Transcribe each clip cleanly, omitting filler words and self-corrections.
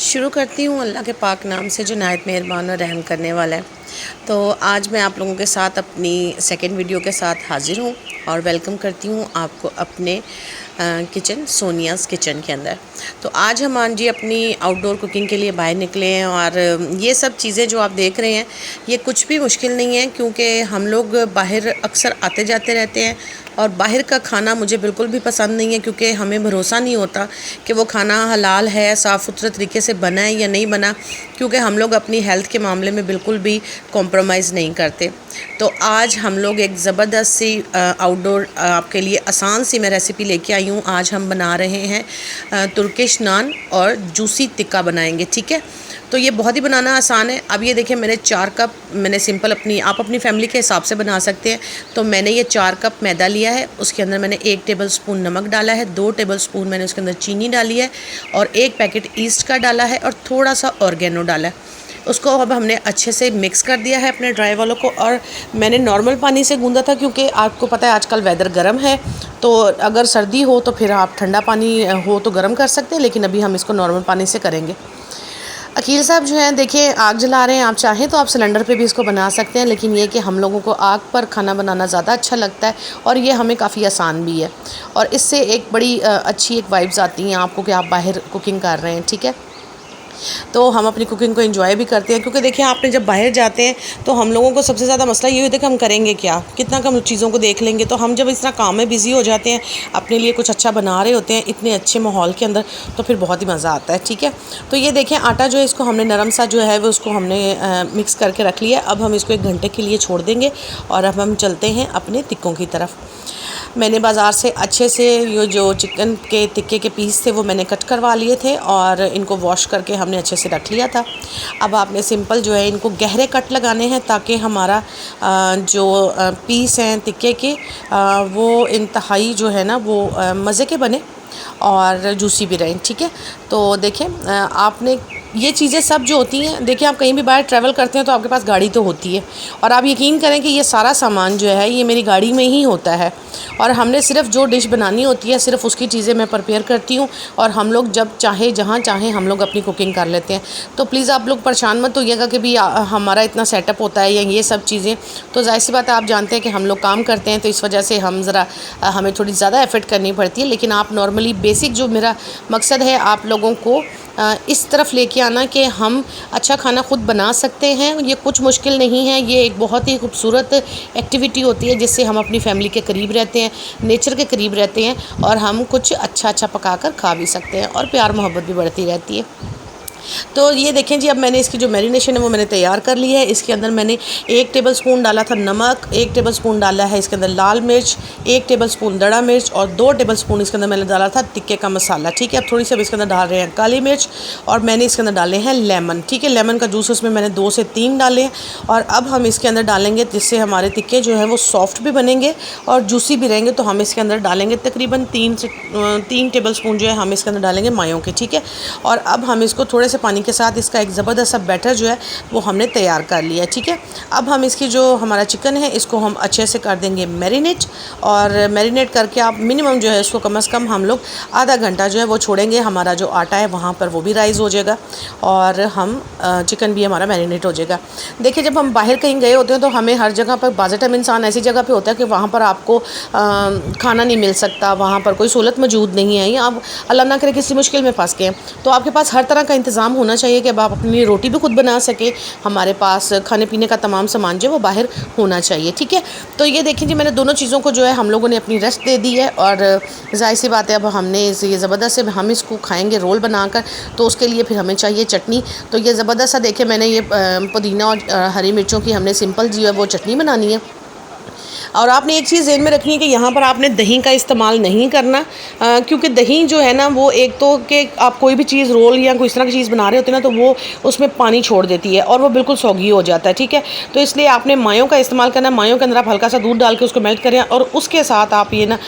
शुरू करती हूँ अल्लाह के पाक नाम से जो नहायत मेहरबान और रहम करने वाला है। तो आज मैं आप लोगों के साथ अपनी सेकंड वीडियो के साथ हाज़िर हूँ और वेलकम करती हूँ आपको अपने किचन सोनियाज़ किचन के अंदर। तो आज हम आज जी अपनी आउटडोर कुकिंग के लिए बाहर निकले हैं और ये सब चीज़ें जो आप देख रहे हैं ये कुछ भी मुश्किल नहीं है, क्योंकि हम लोग बाहर अक्सर आते जाते रहते हैं और बाहर का खाना मुझे बिल्कुल भी पसंद नहीं है, क्योंकि हमें भरोसा नहीं होता कि वो खाना हलाल है, साफ़ सुथरे तरीके से बना है या नहीं बना, क्योंकि हम लोग अपनी हेल्थ के मामले में बिल्कुल भी कॉम्प्रोमाइज़ नहीं करते। तो आज हम लोग एक ज़बरदस्त सी आउटडोर आपके लिए आसान सी मैं रेसिपी लेके आई हूँ। आज हम बना रहे हैं तुर्किश नान और जूसी टिक्का बनाएंगे, ठीक है। तो ये बहुत ही बनाना आसान है। अब ये देखिए मैंने 4 कप मैंने सिंपल आप अपनी फैमिली के हिसाब से बना सकते हैं। तो मैंने ये 4 कप मैदा लिया है, उसके अंदर मैंने 1 टेबलस्पून नमक डाला है, 2 टेबलस्पून मैंने उसके अंदर चीनी डाली है और 1 पैकेट ईस्ट का डाला है और थोड़ा सा ऑर्गेनो डाला है। उसको अब हमने अच्छे से मिक्स कर दिया है अपने ड्राई वालों को, और मैंने नॉर्मल पानी से गूंदा था, क्योंकि आपको पता है आजकल वेदर गर्म है। तो अगर सर्दी हो तो फिर आप ठंडा पानी हो तो गर्म कर सकते हैं, लेकिन अभी हम इसको नॉर्मल पानी से करेंगे। अकील साहब जो हैं देखिए आग जला रहे हैं, आप चाहें तो आप सिलेंडर पे भी इसको बना सकते हैं, लेकिन ये कि हम लोगों को आग पर खाना बनाना ज़्यादा अच्छा लगता है और ये हमें काफ़ी आसान भी है। और इससे एक बड़ी अच्छी एक वाइब्स आती हैं आपको कि आप बाहर कुकिंग कर रहे हैं, ठीक है। तो हम अपनी कुकिंग को एंजॉय भी करते हैं, क्योंकि देखिए आपने जब बाहर जाते हैं तो हम लोगों को सबसे ज़्यादा मसला ये होता है कि हम करेंगे क्या, कितना कम चीज़ों को देख लेंगे। तो हम जब इस तरह काम में बिज़ी हो जाते हैं, अपने लिए कुछ अच्छा बना रहे होते हैं इतने अच्छे माहौल के अंदर, तो फिर बहुत ही मज़ा आता है, ठीक है। तो ये देखें आटा जो है इसको हमने नरम सा जो है वो उसको हमने मिक्स करके रख लिया। अब हम इसको 1 घंटे के लिए छोड़ देंगे और अब हम चलते हैं अपने टिक्कों की तरफ। मैंने बाज़ार से अच्छे से ये जो चिकन के टिक्के के पीस थे वो मैंने कट करवा लिए थे और इनको वॉश करके हमने अच्छे से रख लिया था। अब आपने सिंपल जो है इनको गहरे कट लगाने हैं, ताकि हमारा जो पीस हैं टिक्के के वो इंतहाई जो है ना वो मज़े के बने और जूसी भी रहें, ठीक है। तो देखें आपने ये चीज़ें सब जो होती हैं, देखिए आप कहीं भी बाहर ट्रैवल करते हैं तो आपके पास गाड़ी तो होती है, और आप यकीन करें कि ये सारा सामान जो है ये मेरी गाड़ी में ही होता है, और हमने सिर्फ जो डिश बनानी होती है सिर्फ उसकी चीज़ें मैं प्रिपेयर करती हूँ, और हम लोग जब चाहे जहाँ चाहें हम लोग अपनी कुकिंग कर लेते हैं। तो प्लीज़ आप लोग परेशान मत होइएगा कि भी हमारा इतना सेटअप होता है या ये सब चीज़ें, तो जाहिर सी बात है आप जानते हैं कि हम लोग काम करते हैं, तो इस वजह से हमें थोड़ी ज़्यादा एफर्ट करनी पड़ती है। लेकिन आप नॉर्मली बेसिक जो मेरा मकसद है आप लोगों को इस तरफ लेके आना कि हम अच्छा खाना ख़ुद बना सकते हैं। ये कुछ मुश्किल नहीं है, ये एक बहुत ही खूबसूरत एक्टिविटी होती है जिससे हम अपनी फैमिली के करीब रहते हैं, नेचर के करीब रहते हैं, और हम कुछ अच्छा अच्छा पका कर खा भी सकते हैं और प्यार मोहब्बत भी बढ़ती रहती है। तो ये देखें जी, अब मैंने इसकी जो मैरिनेशन है वो मैंने तैयार कर ली है। इसके अंदर मैंने 1 टेबलस्पून डाला था नमक, 1 टेबलस्पून डाला है इसके अंदर लाल मिर्च, 1 टेबलस्पून दड़ा मिर्च और 2 टेबलस्पून इसके अंदर मैंने डाला था टिक्के का मसाला, ठीक है। अब थोड़ी सी अब इसके अंदर डाल रहे हैं काली मिर्च, और मैंने इसके अंदर डाले हैं लेमन, ठीक है। लेमन का जूस उसमें मैंने 2 से 3 डाले हैं, और अब हम इसके अंदर डालेंगे जिससे हमारे टिक्के जो है वो सॉफ्ट भी बनेंगे और जूसी भी रहेंगे। तो हम इसके अंदर डालेंगे तकरीबन 3 टेबलस्पून जो है हम इसके अंदर डालेंगे मायों के, ठीक है। और अब हम इसको थोड़े से पानी के साथ इसका एक ज़बरदस्त सा बैटर जो है वो हमने तैयार कर लिया, ठीक है। अब हम इसकी जो हमारा चिकन है इसको हम अच्छे से कर देंगे मैरिनेट, और मैरिनेट करके आप मिनिमम जो है इसको कम से कम हम लोग आधा घंटा जो है वो छोड़ेंगे। हमारा जो आटा है वहाँ पर वो भी राइज़ हो जाएगा और हम चिकन भी हमारा मैरिनेट हो जाएगा। देखिए जब हम बाहर कहीं गए होते हैं तो हमें हर जगह पर बाज़ टाइम इंसान ऐसी जगह पर होता है कि वहाँ पर आपको खाना नहीं मिल सकता, वहाँ पर कोई सहूलत मौजूद नहीं है, या आप अल्लाह ना करे किसी मुश्किल में फंस गए, तो आपके पास हर तरह का इंतज़ाम होना चाहिए कि अब आप अपनी रोटी भी खुद बना सकें। हमारे पास खाने पीने का तमाम सामान जो है वो बाहर होना चाहिए, ठीक है। तो ये देखें जी, मैंने दोनों चीज़ों को जो है हम लोगों ने अपनी रेस्ट दे दी है, और जाहिर सी बात है अब हमने ये ज़बरदस्त से हम इसको खाएंगे रोल बनाकर, तो उसके लिए फिर हमें चाहिए चटनी। तो ये ज़बरदस्त सा देखिए मैंने ये पुदीना और हरी मिर्चों की हमने सिंपल जो है वो चटनी बनानी है। और आपने एक चीज़ ज़हन में रखनी है कि यहाँ पर आपने दही का इस्तेमाल नहीं करना, क्योंकि दही जो है ना वो एक तो कि आप कोई भी चीज़ रोल या कोई इस तरह की चीज़ बना रहे होते हैं ना तो वो उसमें पानी छोड़ देती है और वो बिल्कुल सौगी हो जाता है, ठीक है। तो इसलिए आपने मायों का इस्तेमाल करना है। मायों के अंदर आप हल्का सा दूध डाल के उसको मेल्ट करें और उसके साथ आप ये ना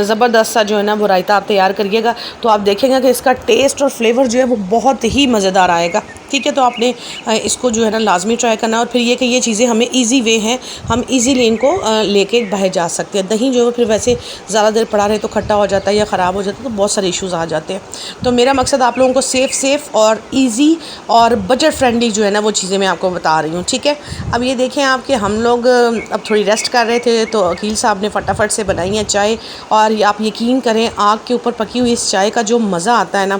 ज़बरदस्त सा जो है ना वो रायता आप तैयार करिएगा, तो आप देखेंगे कि इसका टेस्ट और फ्लेवर जो है वो बहुत ही मज़ेदार आएगा। ठीक है। तो आपने इसको जो है ना लाजमी ट्राई करना। और फिर ये कि ये चीज़ें हमें ईजी वे हैं, हम ईजीली इनको लेके बाहर जा सकते हैं। दही जो है फिर वैसे ज़्यादा देर पड़ा रहे तो खट्टा हो जाता है या ख़राब हो जाता है, तो बहुत सारे इश्यूज़ आ जाते हैं। तो मेरा मकसद आप लोगों को सेफ़ और ईजी और बजट फ्रेंडली जो है ना वो चीज़ें मैं आपको बता रही हूँ, ठीक है। अब ये देखें आप कि हम लोग अब थोड़ी रेस्ट कर रहे थे, तो अकील साहब ने फटाफट से बनाई है चाय। और आप यकीन करें, आग के ऊपर पकी हुई इस चाय का जो मज़ा आता है ना,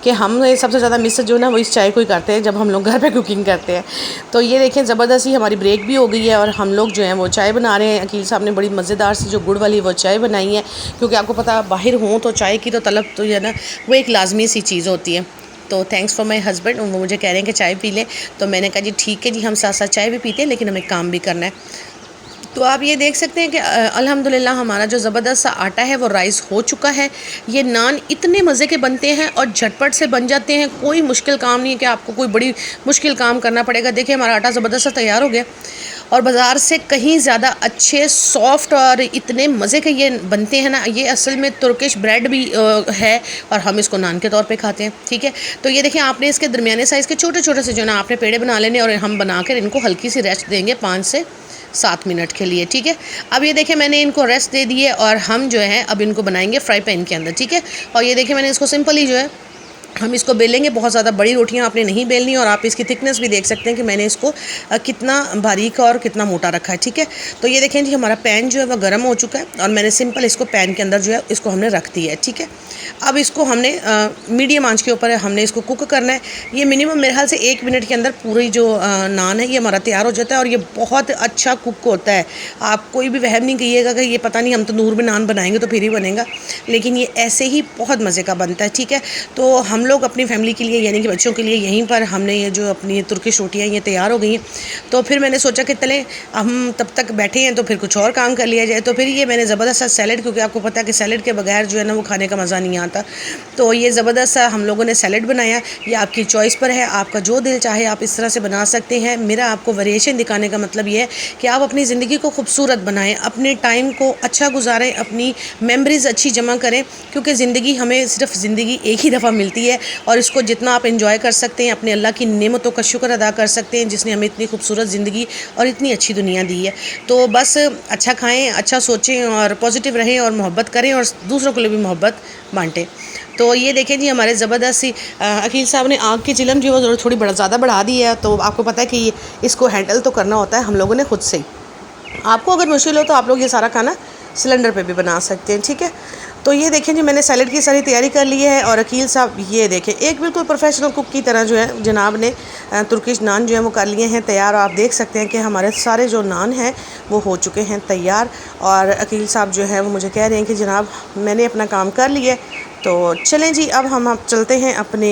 कि हम सबसे ज़्यादा मिस जो ना वो इस चाय को ही करते हैं जब हम लोग घर पे कुकिंग करते हैं। तो ये देखें, ज़बरदस्ती हमारी ब्रेक भी हो गई है और हम लोग जो हैं वो चाय बना रहे हैं। अकील साहब ने बड़ी मज़ेदार सी जो गुड़ वाली वो चाय बनाई है, क्योंकि आपको पता बाहर हों तो चाय की तो तलब तो है ना वो एक लाजमी सी चीज़ होती है। तो थैंक्स फॉर माय हस्बैंड, वो मुझे कह रहे हैं कि चाय पी लें, तो मैंने कहा जी ठीक है जी, हम साथ साथ चाय भी पीते हैं लेकिन हमें काम भी करना है। तो आप ये देख सकते हैं कि अल्हम्दुलिल्लाह हमारा जो ज़बरदस्त सा आटा है वो राइस हो चुका है। ये नान इतने मज़े के बनते हैं और झटपट से बन जाते हैं, कोई मुश्किल काम नहीं है कि आपको कोई बड़ी मुश्किल काम करना पड़ेगा। देखिए हमारा आटा ज़बरदस्त सा तैयार हो गया और बाज़ार से कहीं ज़्यादा अच्छे सॉफ्ट और इतने मज़े के ये बनते हैं ना। ये असल में तुर्किश ब्रेड भी है और हम इसको नान के तौर पे खाते हैं, ठीक है। तो ये देखें, आपने इसके दरमियाने साइज़ के छोटे छोटे से जो ना आपने पेड़े बना लेने और हम बनाकर इनको हल्की सी रेस्ट देंगे 5 से 7 मिनट के लिए, ठीक है। अब ये देखें मैंने इनको रेस्ट दे दिए और हम जो है अब इनको बनाएंगे फ्राई पैन के अंदर, ठीक है। और ये देखें मैंने इसको सिंपली जो है हम इसको बेलेंगे। बहुत ज़्यादा बड़ी रोटियां आपने नहीं बेलनी और आप इसकी थिकनेस भी देख सकते हैं कि मैंने इसको कितना बारीक और कितना मोटा रखा है, ठीक है। तो ये देखें जी हमारा पैन जो है वह गर्म हो चुका है और मैंने सिंपल इसको पैन के अंदर जो है इसको हमने रख दिया है, ठीक है। अब इसको हमने मीडियम आंच के ऊपर हमने इसको कुक करना है। ये मिनिमम मेरे ख्याल से 1 मिनट के अंदर पूरी जो नान है ये हमारा तैयार हो जाता है और ये बहुत अच्छा कुक होता है। आप कोई भी वहम नहीं कहिएगा कि ये पता नहीं हम तंदूर में नान बनाएंगे तो फिर ही बनेगा, लेकिन ये ऐसे ही बहुत मज़े का बनता है, ठीक है। तो हम लोग अपनी फैमिली के लिए यानी कि बच्चों के लिए यहीं पर हमने ये जो अपनी तुर्किश रोटियाँ ये तैयार हो गई हैं। तो फिर मैंने सोचा कि चलें हम तब तक बैठे हैं तो फिर कुछ और काम कर लिया जाए। तो फिर ये मैंने ज़बरदस्त सा सैलड, क्योंकि आपको पता है कि सैलड के बगैर जो है ना वो खाने का मज़ा नहीं आता, तो ये ज़बरदस्त सा हम लोगों ने सैलड बनाया। ये आपकी चॉइस पर है, आपका जो दिल चाहे आप इस तरह से बना सकते हैं। मेरा आपको वेरिएशन दिखाने का मतलब ये है कि आप अपनी ज़िंदगी को खूबसूरत बनाएं, अपने टाइम को अच्छा गुजारें, अपनी मेमोरीज़ अच्छी जमा करें, क्योंकि ज़िंदगी हमें सिर्फ ज़िंदगी एक ही दफ़ा मिलती है और इसको जितना आप एंजॉय कर सकते हैं, अपने अल्लाह की नेमतों का शुक्र अदा कर सकते हैं जिसने हमें इतनी खूबसूरत ज़िंदगी और इतनी अच्छी दुनिया दी है। तो बस अच्छा खाएं, अच्छा सोचें और पॉजिटिव रहें और मोहब्बत करें और दूसरों के लिए भी मोहब्बत बांटें। तो ये देखें जी हमारे ज़बरदस्त सी अकील साहब ने आग की चिलम जो है थोड़ी ज़्यादा बढ़ा दी है। तो आपको पता है कि इसको हैंडल तो करना होता है हम लोगों ने खुद से ही। आपको अगर मुश्किल हो तो आप लोग ये सारा खाना सिलेंडर पे भी बना सकते हैं, ठीक है। तो ये देखें जी मैंने सैलड की सारी तैयारी कर ली है और अकील साहब ये देखें एक बिल्कुल प्रोफेशनल कुक की तरह जो है जनाब ने तुर्किश नान जो है वो कर लिए हैं तैयार। आप देख सकते हैं कि हमारे सारे जो नान हैं वो हो चुके हैं तैयार और अकील साहब जो है वो मुझे कह रहे हैं कि जनाब मैंने अपना काम कर लिया। तो चलें जी अब हम चलते हैं अपने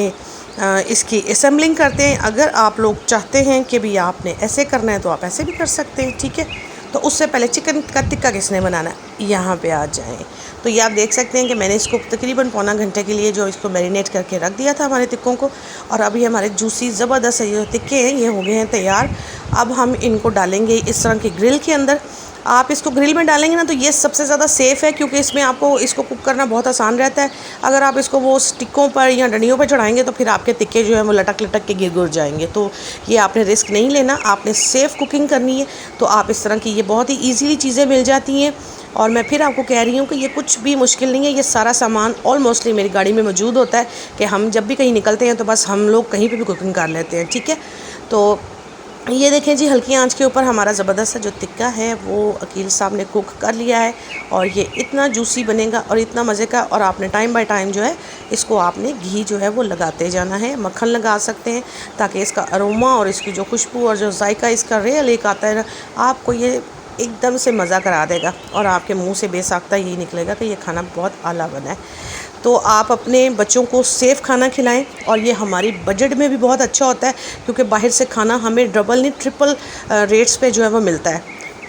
इसकी असेंबलिंग करते हैं। अगर आप लोग चाहते हैं कि भी आपने ऐसे करना है तो आप ऐसे भी कर सकते हैं, ठीक है। तो उससे पहले चिकन का टिक्का किसने बनाना है, यहाँ पे आ जाएं। तो ये आप देख सकते हैं कि मैंने इसको तकरीबन पौना घंटे के लिए जो इसको मैरिनेट करके रख दिया था हमारे टिक्कों को, और अभी हमारे जूसी ज़बरदस्त जो टिक्के हैं ये हो गए हैं तैयार। अब हम इनको डालेंगे इस तरह की ग्रिल के अंदर। आप इसको ग्रिल में डालेंगे ना तो ये सबसे ज़्यादा सेफ़ है, क्योंकि इसमें आपको इसको कुक करना बहुत आसान रहता है। अगर आप इसको वो स्टिकों पर या डंडियों पर चढ़ाएंगे तो फिर आपके टिक्के जो है वो लटक लटक के गिर जाएंगे। तो ये आपने रिस्क नहीं लेना, आपने सेफ़ कुकिंग करनी है। तो आप इस तरह की ये बहुत ही ईजीली चीज़ें मिल जाती हैं और मैं फिर आपको कह रही हूँ कि ये कुछ भी मुश्किल नहीं है। ये सारा सामान ऑलमोस्टली मेरी गाड़ी में मौजूद होता है कि हम जब भी कहीं निकलते हैं तो बस हम लोग कहीं पर भी कुकिंग कर लेते हैं, ठीक है। तो ये देखें जी हल्की आंच के ऊपर हमारा ज़बरदस्त जो टिक्का है वो अकील साहब ने कुक कर लिया है और ये इतना जूसी बनेगा और इतना मज़े का। और आपने टाइम बाय टाइम जो है इसको आपने घी जो है वो लगाते जाना है, मक्खन लगा सकते हैं ताकि इसका अरोमा और इसकी जो खुशबू और जो जायका इसका रियल एक आता है ना, आपको ये एकदम से मज़ा करा देगा और आपके मुंह से बेसाख्ता यही निकलेगा कि ये खाना बहुत आला बना है। तो आप अपने बच्चों को सेफ़ खाना खिलाएं और ये हमारी बजट में भी बहुत अच्छा होता है, क्योंकि बाहर से खाना हमें डबल नहीं ट्रिपल रेट्स पे जो है वो मिलता है।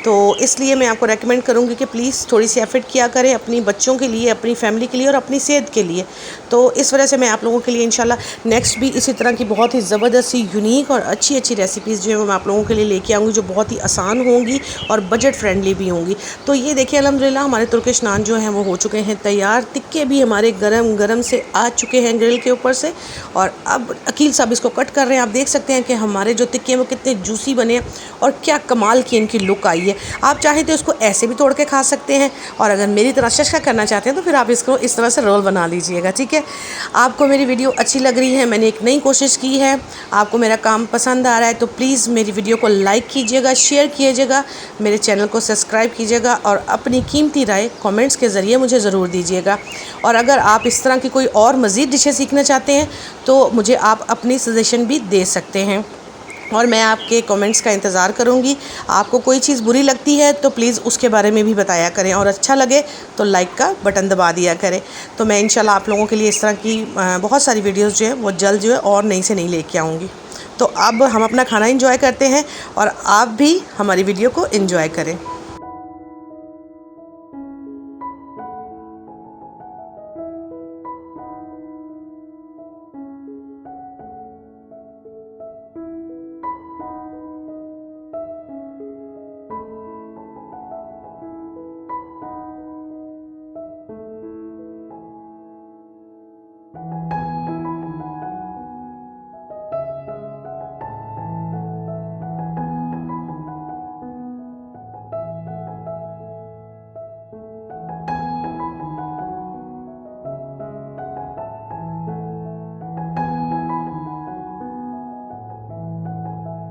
तो इसलिए मैं आपको रेकमेंड करूँगी कि प्लीज़ थोड़ी सी एफ़र्ट किया करें अपनी बच्चों के लिए, अपनी फैमिली के लिए और अपनी सेहत के लिए। तो तो इस वजह से मैं आप लोगों के लिए इंशाल्लाह नेक्स्ट भी इसी तरह की बहुत ही ज़बरदस्त सी यूनिक और अच्छी अच्छी रेसिपीज़ जो है वो मैं आप लोगों के लिए लेके आऊँगी, जो बहुत ही आसान होंगी और बजट फ्रेंडली भी होंगी। तो ये देखिए अल्हम्दुलिल्लाह हमारे तुर्किश नान जो हैं वो हो चुके हैं तैयार। टिक्के भी हमारे गरम गरम से आ चुके हैं ग्रिल के ऊपर से, और अब अकील साहब इसको कट कर रहे हैं। आप देख सकते हैं कि हमारे जो टिक्के हैं वो कितने जूसी बने हैं और क्या कमाल की इनकी लुक आई है। आप चाहें तो इसको ऐसे भी तोड़ के खा सकते हैं, और अगर मेरी तरह शशका करना चाहते हैं तो फिर आप इसको इस तरह से रोल बना लीजिएगा, ठीक है। आपको मेरी वीडियो अच्छी लग रही है, मैंने एक नई कोशिश की है, आपको मेरा काम पसंद आ रहा है तो प्लीज़ मेरी वीडियो को लाइक कीजिएगा, शेयर कीजिएगा, मेरे चैनल को सब्सक्राइब कीजिएगा और अपनी कीमती राय कमेंट्स के ज़रिए मुझे ज़रूर दीजिएगा। और अगर आप इस तरह की कोई और मज़ीद डिशें सीखना चाहते हैं तो मुझे आप अपनी सजेशन भी दे सकते हैं, और मैं आपके कमेंट्स का इंतज़ार करूँगी। आपको कोई चीज़ बुरी लगती है तो प्लीज़ उसके बारे में भी बताया करें, और अच्छा लगे तो लाइक का बटन दबा दिया करें। तो मैं इंशाल्लाह आप लोगों के लिए इस तरह की बहुत सारी वीडियोस जो है वो जल्द जो है और नई से नई लेके आऊँगी। तो अब हम अपना खाना एंजॉय करते हैं और आप भी हमारी वीडियो को एंजॉय करें।